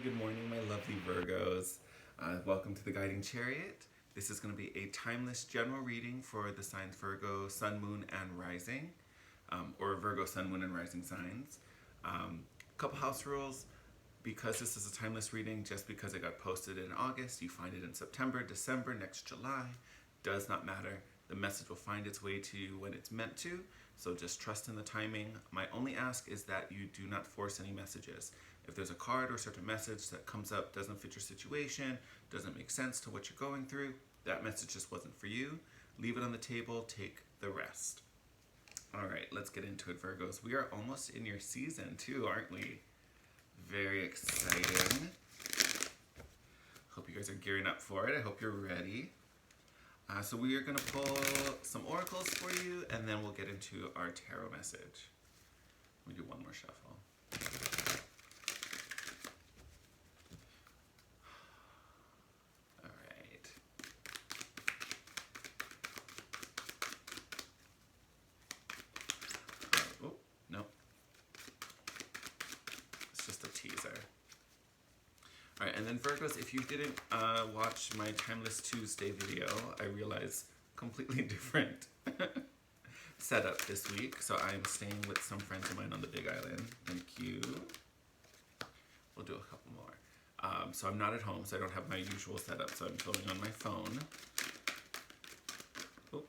good morning, my lovely Virgos. Welcome to the Guiding Chariot. This is going to be a timeless general reading for the signs Virgo, Sun, Moon, and Rising, or Virgo, Sun, Moon, and Rising signs. Couple house rules. Because this is a timeless reading, just because it got posted in August, you find it in September, December, next July, does not matter. The message will find its way to you when it's meant to, so just trust in the timing. My only ask is that you do not force any messages. If there's a card or a certain message that comes up, doesn't fit your situation, doesn't make sense to what you're going through, that message just wasn't for you. Leave it on the table, take the rest. All right, let's get into it, Virgos. We are almost in your season too, aren't we? Very exciting. Hope you guys are gearing up for it. I hope you're ready. So we are going to pull some oracles for you, and then we'll get into our tarot message. Let me do one more shuffle. All right. Oh, no. It's just a teaser. All right, and then Virgos, if you didn't watch my Timeless Tuesday video, I realize completely different setup this week. So I'm staying with some friends of mine on the Big Island. Thank you. We'll do a couple more. So I'm not at home, so I don't have my usual setup. So I'm filming on my phone. Oh,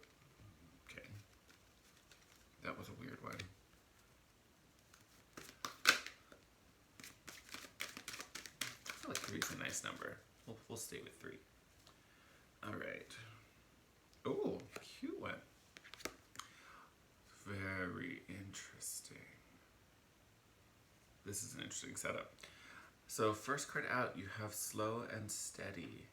okay. That was a weird one. I feel like 3 is a nice number. We'll stay with 3. All right. Oh, cute one. Very interesting. This is an interesting setup. So first card out, you have slow and steady,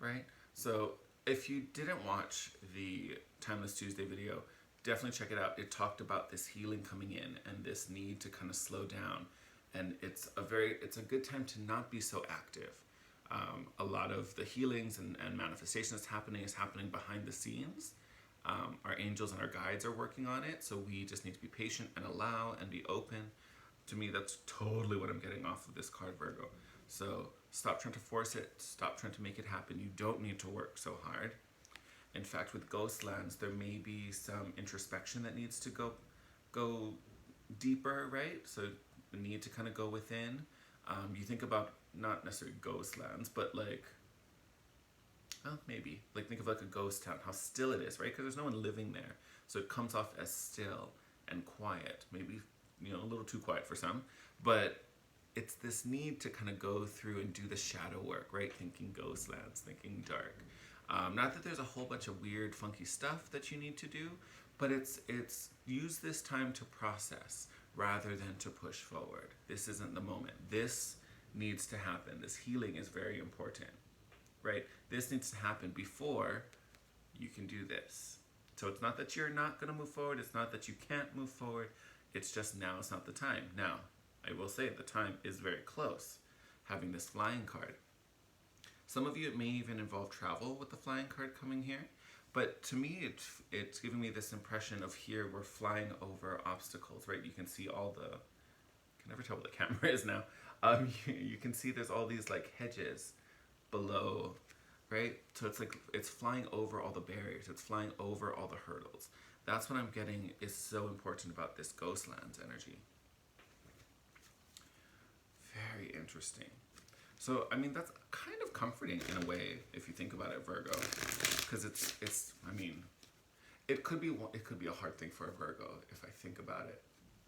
right? So if you didn't watch the Timeless Tuesday video, definitely check it out. It talked about this healing coming in and this need to kind of slow down. And it's a good time to not be so active. A lot of the healings and manifestation that's happening is happening behind the scenes. Our angels and our guides are working on it, so we just need to be patient and allow and be open. To me, that's totally what I'm getting off of this card, Virgo. So stop trying to force it. Stop trying to make it happen. You don't need to work so hard. In fact, with ghost lands, there may be some introspection that needs to go deeper, right? So we need to kind of go within. You think about not necessarily ghost lands, but like, well, maybe. Like think of like a ghost town, how still it is, right? Because there's no one living there. So it comes off as still and quiet. Maybe, a little too quiet for some. But it's this need to kind of go through and do the shadow work, right? Thinking ghost lands, thinking dark. Not that there's a whole bunch of weird, funky stuff that you need to do, but it's use this time to process rather than to push forward. This isn't the moment. This needs to happen. This healing is very important, right? This needs to happen before you can do this. So it's not that you're not going to move forward. It's not that you can't move forward. It's just now is not the time. Now, I will say the time is very close, having this flying card. Some of you, it may even involve travel with the flying card coming here. But to me, it's giving me this impression of here we're flying over obstacles, right? You can see all the, I can never tell what the camera is now. You can see there's all these like hedges below, right? So it's like, it's flying over all the barriers. It's flying over all the hurdles. That's what I'm getting is so important about this Ghostlands energy. Very interesting. So, I mean, that's kind of comforting in a way, if you think about it, Virgo, because it's. I mean, it could be a hard thing for a Virgo if I think about it.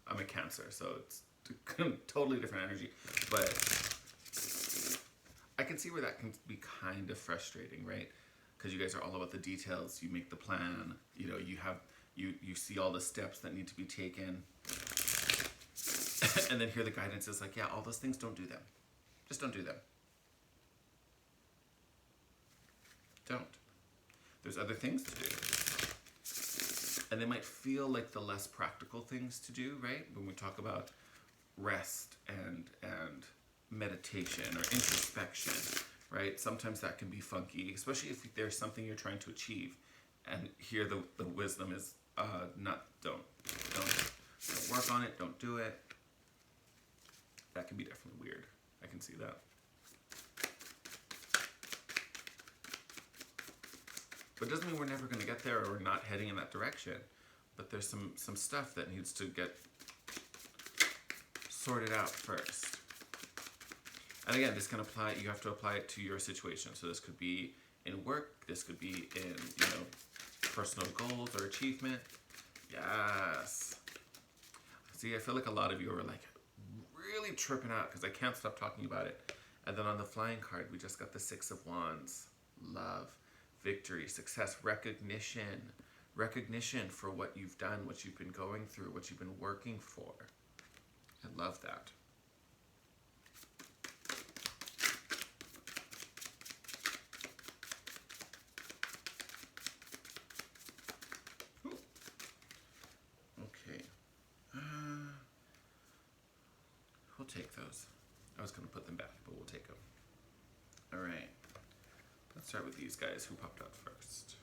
I'm a Cancer, so it's totally different energy, but I can see where that can be kind of frustrating, right? Because you guys are all about the details. You make the plan. You see all the steps that need to be taken, and then here the guidance is like, yeah, all those things, don't do them. Just don't do them. Don't. There's other things to do. And they might feel like the less practical things to do, right? When we talk about rest and meditation or introspection, right? Sometimes that can be funky, especially if there's something you're trying to achieve. And here the wisdom is don't work on it, don't do it. That can be definitely weird. I can see that. But it doesn't mean we're never going to get there or we're not heading in that direction. But there's some stuff that needs to get sorted out first. And again, this can apply, you have to apply it to your situation. So this could be in work, this could be in, personal goals or achievement. Yes. See, I feel like a lot of you are like really tripping out because I can't stop talking about it. And then on the flying card, we just got the Six of Wands. Love, victory, success, recognition. Recognition for what you've done, what you've been going through, what you've been working for. I love that. Ooh. Okay. We'll take those. I was going to put them back, but we'll take them. All right. Let's start with these guys who popped out first.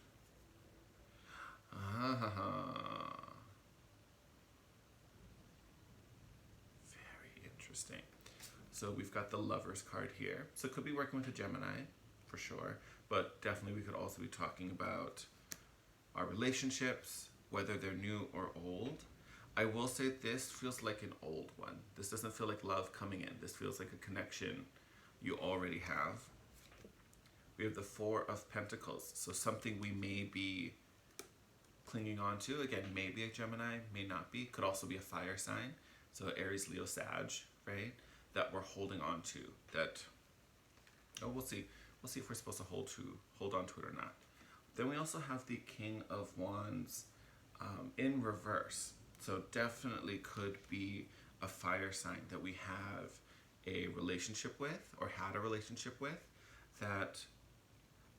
Very interesting. So we've got the Lovers card here. So it could be working with a Gemini, for sure. But definitely we could also be talking about our relationships, whether they're new or old. I will say this feels like an old one. This doesn't feel like love coming in. This feels like a connection you already have. We have the Four of Pentacles. So something we may be clinging on to. Again, maybe a Gemini, may not be. Could also be a fire sign. So Aries, Leo, Sag, right? That we're holding on to. That, we'll see. We'll see if we're supposed to hold on to it or not. Then we also have the King of Wands in reverse. So definitely could be a fire sign that we have a relationship with or had a relationship with that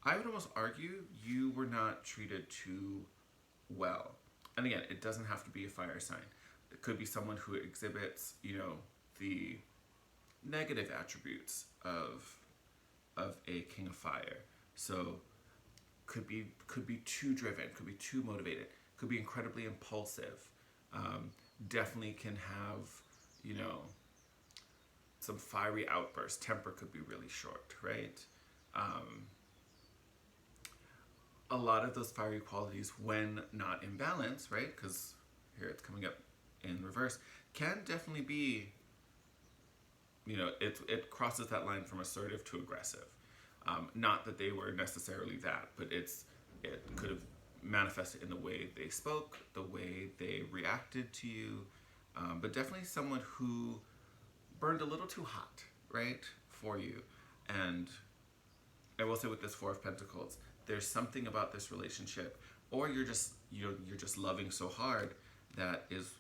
I would almost argue you were not treated too well. And again, it doesn't have to be a fire sign. It could be someone who exhibits, the negative attributes of a King of Fire. So could be too driven, could be too motivated, could be incredibly impulsive. Definitely can have, some fiery outbursts. Temper could be really short, right? A lot of those fiery qualities, when not in balance, right? Because here it's coming up in reverse, can definitely be, it crosses that line from assertive to aggressive. Not that they were necessarily that, but it could have manifested in the way they spoke, the way they reacted to you, but definitely someone who burned a little too hot, right, for you. And I will say with this Four of Pentacles, there's something about this relationship, or you're just loving so hard that is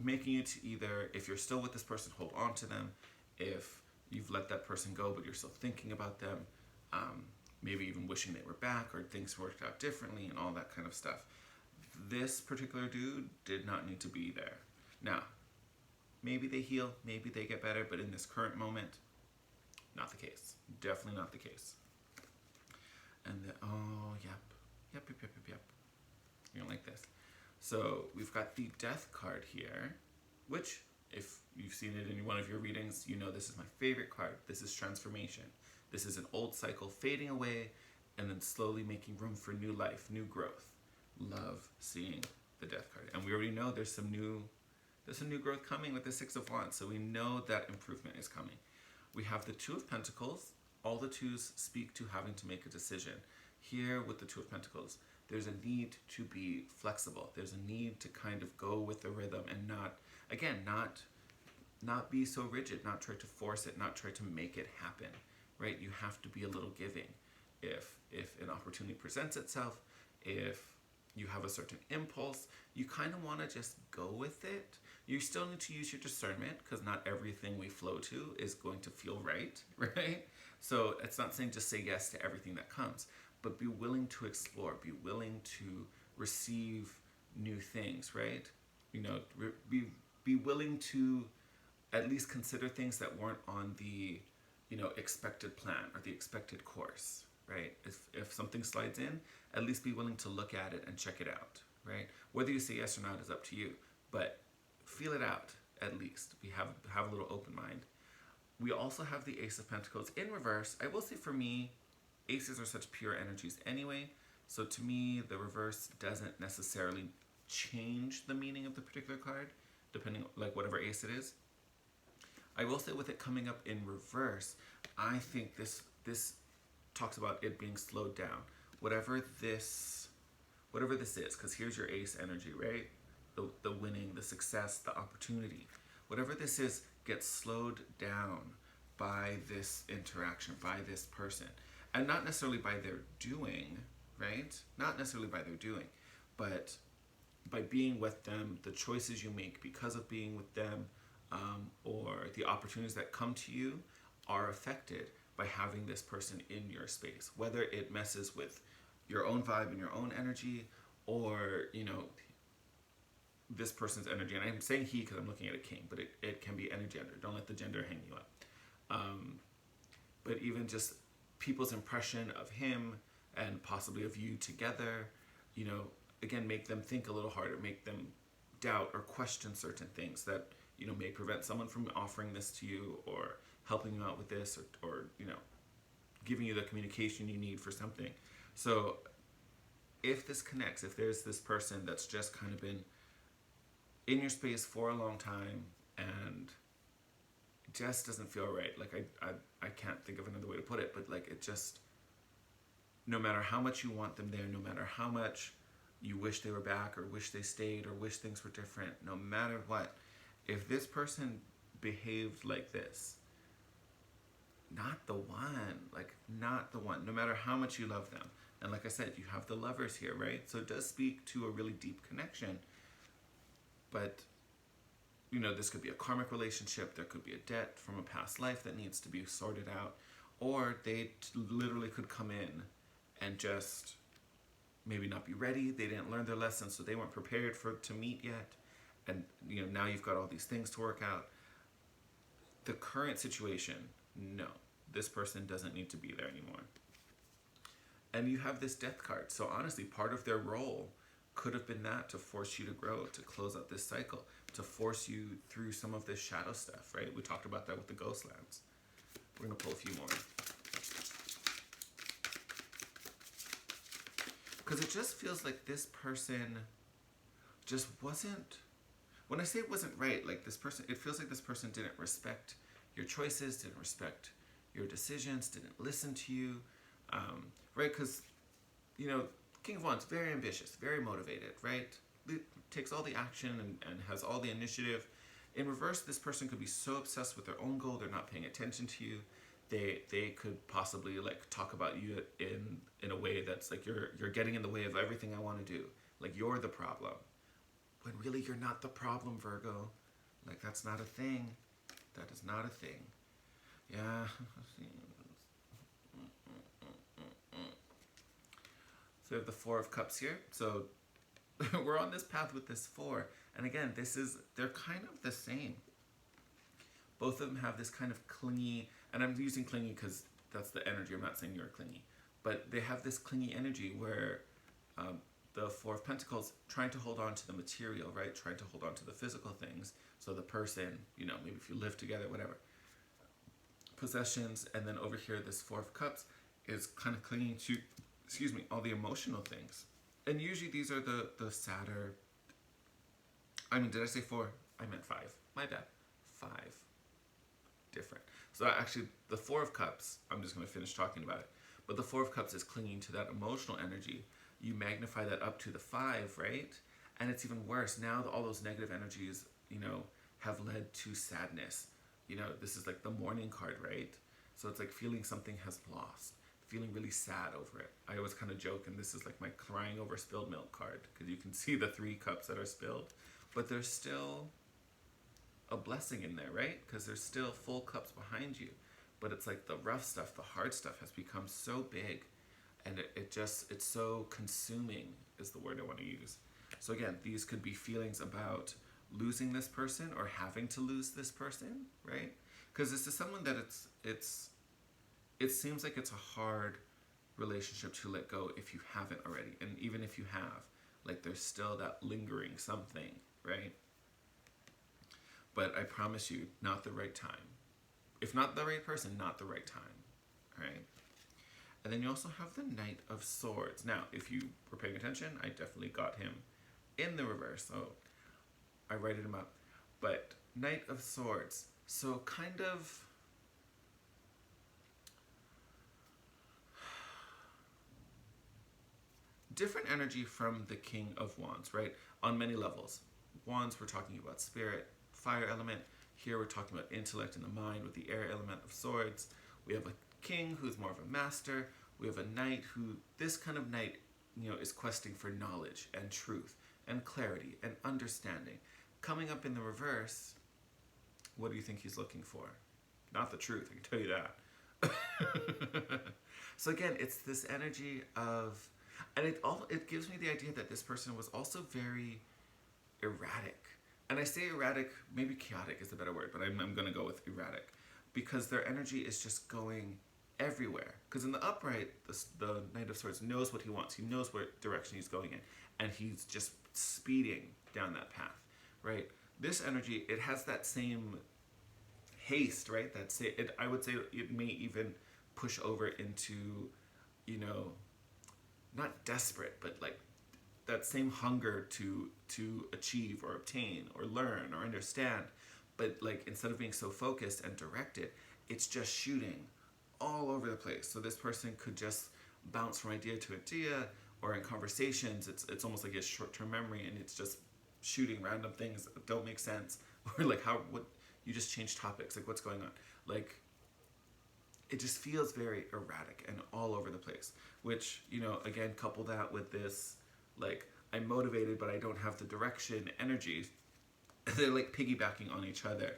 making you to either, if you're still with this person, hold on to them. If you've let that person go, but you're still thinking about them, maybe even wishing they were back or things worked out differently and all that kind of stuff. This particular dude did not need to be there. Now, maybe they heal, maybe they get better, but in this current moment, not the case. Definitely not the case. And then, yep. You don't like this. So we've got the Death card here, which, if you've seen it in one of your readings, this is my favorite card. This is transformation. This is an old cycle fading away and then slowly making room for new life, new growth. Love seeing the Death card. And we already know there's some new growth coming with the Six of Wands. So we know that improvement is coming. We have the Two of Pentacles. All the twos speak to having to make a decision. Here with the Two of Pentacles, there's a need to be flexible. There's a need to kind of go with the rhythm and not be so rigid, not try to force it, not try to make it happen, right? You have to be a little giving. If an opportunity presents itself, if you have a certain impulse, you kind of want to just go with it. You still need to use your discernment because not everything we flow to is going to feel right, right? So it's not saying just say yes to everything that comes, but be willing to explore, be willing to receive new things, right? Be willing to at least consider things that weren't on the, expected plan or the expected course, right? If something slides in, at least be willing to look at it and check it out, right? Whether you say yes or not is up to you, but feel it out at least. We have a little open mind. We also have the Ace of Pentacles in reverse. I will say for me, aces are such pure energies anyway, so to me, the reverse doesn't necessarily change the meaning of the particular card, depending like whatever ace it is. I will say with it coming up in reverse, I think this talks about it being slowed down. Whatever this is, because here's your ace energy, right? The winning, the success, the opportunity. Whatever this is gets slowed down by this interaction, by this person. And not necessarily by their doing, right? Not necessarily by their doing, but by being with them, the choices you make because of being with them, or the opportunities that come to you are affected by having this person in your space. Whether it messes with your own vibe and your own energy, or, you know, this person's energy. And I'm saying he because I'm looking at a king, but it can be any gender. Don't let the gender hang you up. But even just people's impression of him and possibly of you together, you know, again, make them think a little harder, make them doubt or question certain things that, you know, may prevent someone from offering this to you or helping you out with this, or you know, giving you the communication you need for something. So if this connects, if there's this person that's just kind of been in your space for a long time and it just doesn't feel right, like I can't think of another way to put it, but like it just, no matter how much you want them there, no matter how much you wish they were back or wish they stayed or wish things were different, no matter what, if this person behaved like this, not the one, like not the one, no matter how much you love them. And like I said, you have the Lovers here, right? So it does speak to a really deep connection. But, you know, this could be a karmic relationship. There could be a debt from a past life that needs to be sorted out. Or they literally could come in and just maybe not be ready. They didn't learn their lesson, so they weren't prepared to meet yet. And, you know, now you've got all these things to work out. The current situation, no. This person doesn't need to be there anymore. And you have this Death card. So honestly, part of their role could have been that, to force you to grow, to close out this cycle, to force you through some of this shadow stuff, right? We talked about that with the ghost lands. We're going to pull a few more. Because it just feels like this person just wasn't, when I say it wasn't right, like this person, it feels like this person didn't respect your choices, didn't respect your decisions, didn't listen to you, right? Because, you know, King of Wands, very ambitious, very motivated, right? Takes all the action and has all the initiative. In reverse, this person could be so obsessed with their own goal, they're not paying attention to you. They could possibly like talk about you in a way that's like you're getting in the way of everything I want to do. Like you're the problem. When really you're not the problem, Virgo. Like that's not a thing. That is not a thing. Yeah. So we have the Four of Cups here. So we're on this path with this four. And again, they're kind of the same. Both of them have this kind of clingy, and I'm using clingy because that's the energy. I'm not saying you're clingy. But they have this clingy energy where the Four of Pentacles trying to hold on to the material, right? Trying to hold on to the physical things. So the person, you know, maybe if you live together, whatever. Possessions, and then over here, this Four of Cups is kind of clinging to, all the emotional things. And usually these are the sadder, I mean, did I say four? I meant five. My bad. Five. Different. So actually, the Four of Cups, I'm just going to finish talking about it. But the Four of Cups is clinging to that emotional energy. You magnify that up to the five, right? And it's even worse. Now all those negative energies, you know, have led to sadness. You know, this is like the mourning card, right? So it's like feeling something has lost. Feeling really sad over it. I always kind of joke, and this is like my crying over spilled milk card, because you can see the 3 cups that are spilled. But there's still a blessing in there, right? Because there's still full cups behind you. But it's like the rough stuff, the hard stuff has become so big, and it's so consuming is the word I want to use. So again, these could be feelings about losing this person or having to lose this person, right? Because this is someone that it seems like it's a hard relationship to let go if you haven't already. And even if you have, like there's still that lingering something, right? But I promise you, not the right time. if not the right person, not the right time, right? And then you also have the Knight of Swords. Now, if you were paying attention, I definitely got him in the reverse, so I righted him up. But Knight of Swords, so kind of different energy from the King of Wands, right? On many levels. Wands, we're talking about spirit, fire element. Here we're talking about intellect and the mind with the air element of swords. We have a king who's more of a master. We have a knight who, this kind of knight, is questing for knowledge and truth and clarity and understanding. Coming up in the reverse, what do you think he's looking for? Not the truth, I can tell you that. So again, it's this energy of, and it gives me the idea that this person was also very erratic. And I say erratic, maybe chaotic is the better word, but I'm going to go with erratic. Because their energy is just going everywhere. Because in the upright, the Knight of Swords knows what he wants. He knows what direction he's going in. And he's just speeding down that path, right? This energy, it has that same haste, right? I would say it may even push over into, not desperate, but like that same hunger to achieve or obtain or learn or understand. But like instead of being so focused and directed, it's just shooting all over the place. So this person could just bounce from idea to idea, or in conversations, it's almost like a short-term memory, and it's just shooting random things that don't make sense, or like what you just change topics, like what's going on, like it just feels very erratic and all over the place. Which again, couple that with this like I'm motivated but I don't have the direction energy. They're like piggybacking on each other,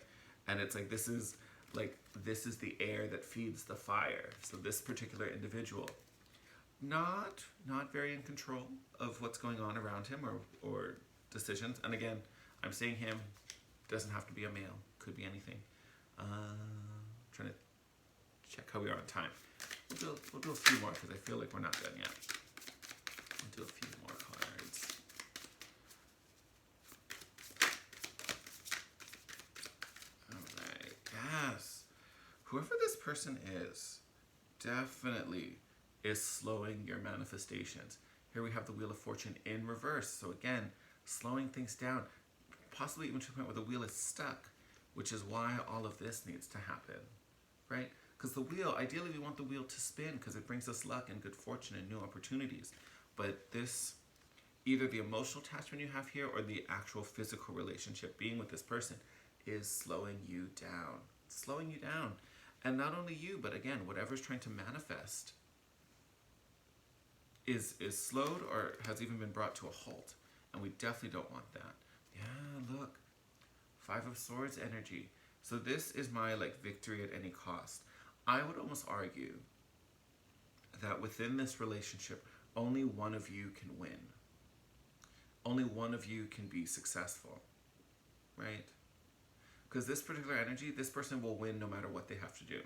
and it's like this is the air that feeds the fire. So this particular individual, not very in control of what's going on around him or decisions. And again, I'm saying him, doesn't have to be a male, could be anything. Trying to check how we are on time. We'll do a few more because I feel like we're not done yet. We'll do a few more cards. Alright, yes. Whoever this person is, definitely is slowing your manifestations. Here we have the Wheel of Fortune in reverse. So again, slowing things down, possibly even to the point where the wheel is stuck, which is why all of this needs to happen, right? Because the wheel, ideally we want the wheel to spin because it brings us luck and good fortune and new opportunities. But this, either the emotional attachment you have here or the actual physical relationship being with this person is slowing you down. Slowing you down. And not only you, but again, whatever's trying to manifest is slowed or has even been brought to a halt. And we definitely don't want that. Yeah, look. 5 of Swords energy. So this is my like victory at any cost. I would almost argue that within this relationship, only one of you can win. Only one of you can be successful, right? Because this particular energy, this person will win no matter what they have to do.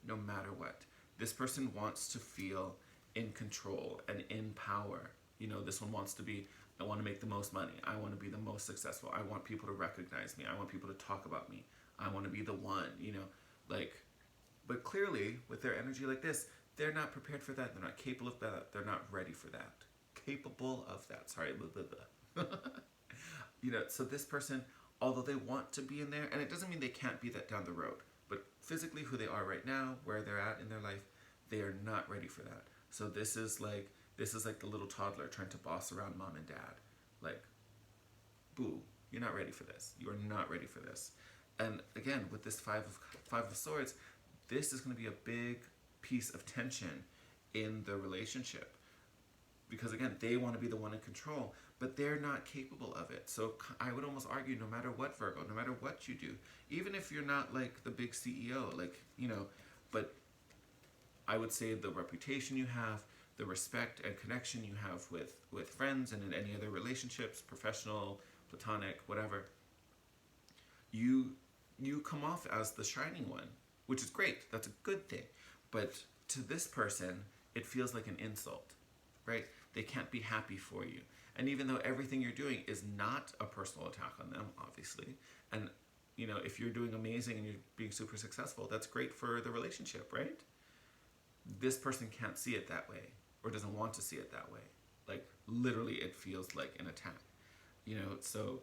No matter what. This person wants to feel in control and in power. This one wants to be, I want to make the most money. I want to be the most successful. I want people to recognize me. I want people to talk about me. I want to be the one, But clearly, with their energy like this, they're not prepared for that. They're not capable of that. They're not ready for that. Capable of that. Sorry. So this person, although they want to be in there, and it doesn't mean they can't be that down the road, but physically who they are right now, where they're at in their life, they are not ready for that. So this is like the little toddler trying to boss around mom and dad. Like, boo, you're not ready for this. You are not ready for this. And again, with this five of Swords, this is going to be a big piece of tension in the relationship. Because again, they want to be the one in control, but they're not capable of it. So I would almost argue, no matter what, Virgo, no matter what you do, even if you're not like the big CEO, but I would say the reputation you have, the respect and connection you have with friends and in any other relationships, professional, platonic, whatever, you come off as the shining one, which is great. That's a good thing. But to this person, it feels like an insult, right? They can't be happy for you. And even though everything you're doing is not a personal attack on them, obviously, and if you're doing amazing and you're being super successful, that's great for the relationship, right? This person can't see it that way or doesn't want to see it that way. Like, literally, it feels like an attack. So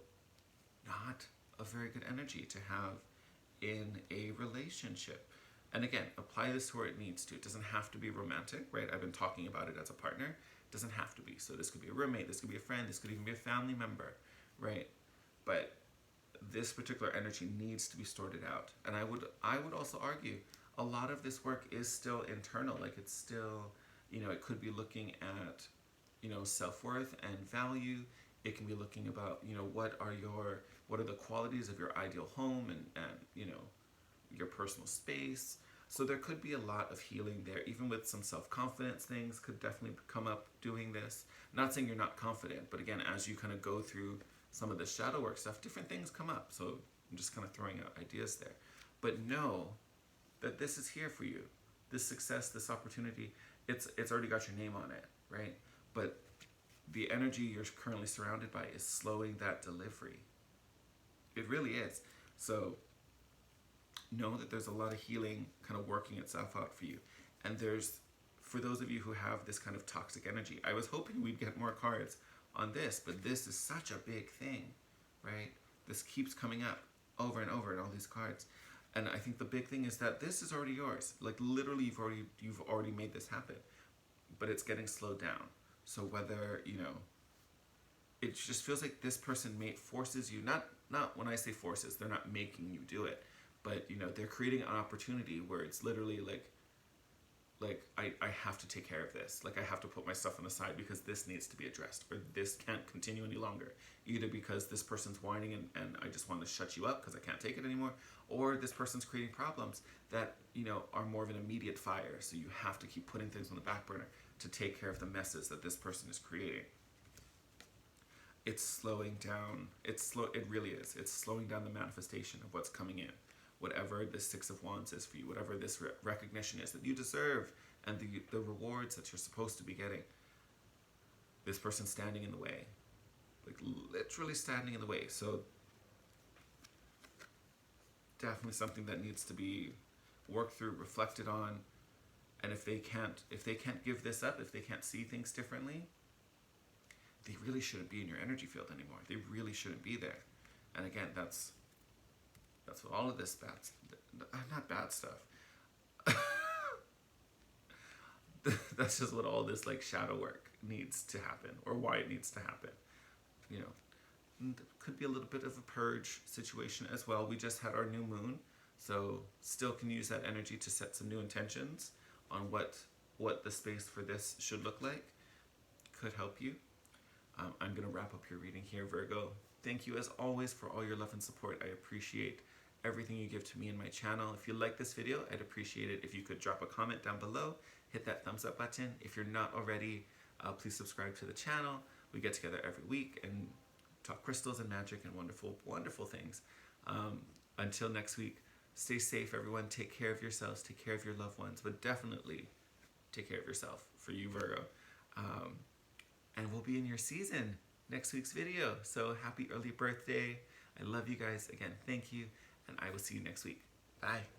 not a very good energy to have in a relationship. And again, apply this to where it needs to. It doesn't have to be romantic, right? I've been talking about it as a partner. It doesn't have to be. So this could be a roommate, this could be a friend, this could even be a family member, right? But this particular energy needs to be sorted out. And I would also argue a lot of this work is still internal. Like, it's still, it could be looking at, self-worth and value. It can be looking about, what are the qualities of your ideal home and your personal space. So there could be a lot of healing there, even with some self-confidence things could definitely come up doing this. Not saying you're not confident, but again, as you kind of go through some of the shadow work stuff, different things come up. So I'm just kind of throwing out ideas there. But know that this is here for you. This success, this opportunity, it's already got your name on it, right? But the energy you're currently surrounded by is slowing that delivery. It really is. So know that there's a lot of healing kind of working itself out for you. And for those of you who have this kind of toxic energy, I was hoping we'd get more cards on this, but this is such a big thing, right? This keeps coming up over and over in all these cards. And I think the big thing is that this is already yours. Like, literally, you've already made this happen, but it's getting slowed down. So whether, it just feels like this person forces you, not when I say forces, they're not making you do it, but, they're creating an opportunity where it's literally like I have to take care of this. Like, I have to put my stuff on the side because this needs to be addressed, or this can't continue any longer. Either because this person's whining and I just want to shut you up because I can't take it anymore, or this person's creating problems that, are more of an immediate fire. So you have to keep putting things on the back burner to take care of the messes that this person is creating. It's slowing down. It really is. It's slowing down the manifestation of what's coming in. Whatever the Six of Wands is for you, whatever this recognition is that you deserve, and the rewards that you're supposed to be getting. This person's standing in the way. Like, literally standing in the way. So definitely something that needs to be worked through, reflected on. And if they can't give this up, if they can't see things differently, they really shouldn't be in your energy field anymore. They really shouldn't be there. And again, that's what all of this not bad stuff. That's just what all this like shadow work needs to happen, or why it needs to happen. And it could be a little bit of a purge situation as well. We just had our new moon, so still can use that energy to set some new intentions on what the space for this should look like. Could help you. I'm going to wrap up your reading here, Virgo. Thank you as always for all your love and support. I appreciate everything you give to me and my channel. If you like this video, I'd appreciate it if you could drop a comment down below, hit that thumbs up button. If you're not already, please subscribe to the channel. We get together every week and talk crystals and magic and wonderful, wonderful things. Until next week, stay safe, everyone. Take care of yourselves, take care of your loved ones, but definitely take care of yourself, for you, Virgo. And we'll be in your season next week's video. So happy early birthday. I love you guys. Again, thank you. And I will see you next week. Bye.